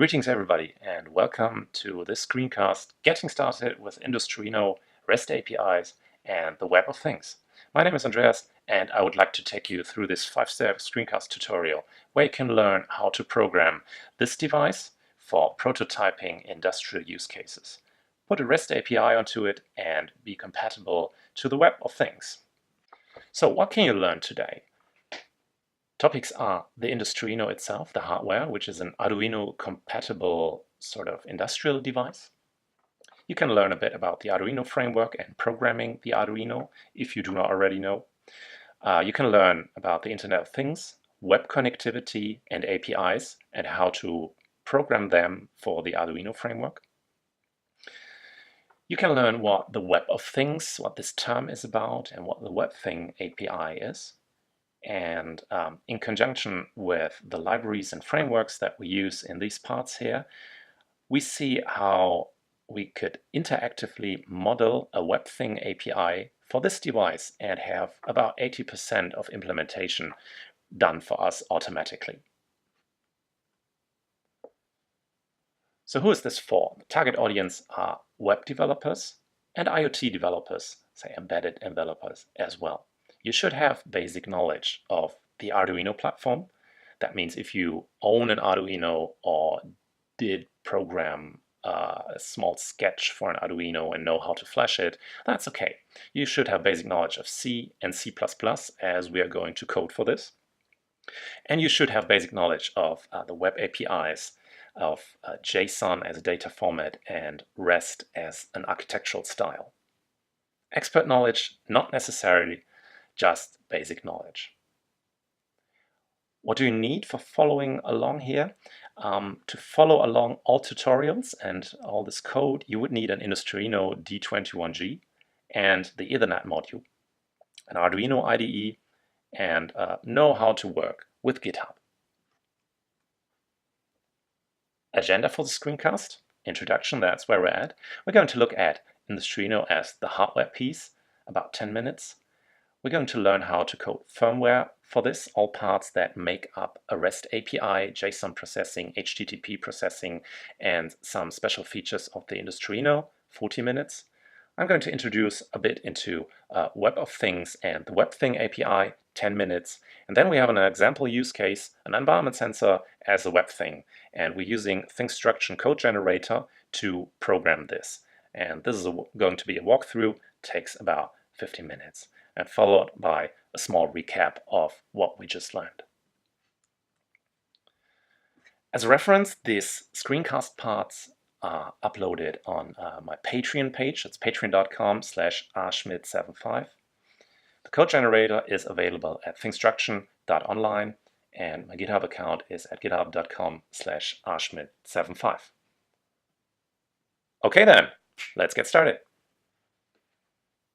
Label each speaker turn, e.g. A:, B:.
A: Greetings everybody and welcome to this screencast getting started with Industruino, REST APIs and the Web of Things. My name is Andreas and I would like to take you through this 5-step screencast tutorial where you can learn how to program this device for prototyping industrial use cases. Put a REST API onto it and be compatible to the Web of Things. So what can you learn today? Topics are the Industruino itself, the hardware, which is an Arduino-compatible sort of industrial device. You can learn a bit about the Arduino framework and programming the Arduino, if you do not already know. You can learn about the Internet of Things, web connectivity and APIs, and how to program them for the Arduino framework. You can learn what the Web of Things, what this term is about, and what the WebThing API is. And in conjunction with the libraries and frameworks that we use in these parts here, we see how we could interactively model a WebThing API for this device and have about 80% of implementation done for us automatically. So who is this for? The target audience are web developers and IoT developers, say embedded developers as well. You should have basic knowledge of the Arduino platform. That means if you own an Arduino or did program a small sketch for an Arduino and know how to flash it, that's okay. You should have basic knowledge of C and C++, as we are going to code for this. And you should have basic knowledge of the web APIs, of JSON as a data format and REST as an architectural style. Expert knowledge, not necessarily, just basic knowledge. What do you need for following along here? To follow along all tutorials and all this code, you would need an Industruino D21G and the Ethernet module, an Arduino IDE, and know how to work with GitHub. Agenda for the screencast, introduction, that's where we're at. We're going to look at Industruino as the hardware piece, about 10 minutes. We're going to learn how to code firmware for this, all parts that make up a REST API, JSON processing, HTTP processing, and some special features of the Industruino, 40 minutes. I'm going to introduce a bit into Web of Things and the WebThing API, 10 minutes. And then we have an example use case, an environment sensor as a WebThing. And we're using ThingStruction code generator to program this. And this is going to be a walkthrough, takes about 15 minutes. And followed by a small recap of what we just learned. As a reference, these screencast parts are uploaded on my Patreon page. It's patreon.com/rschmidt75. The code generator is available at thingstruction.online and my GitHub account is at github.com/rschmidt75. Okay then, let's get started.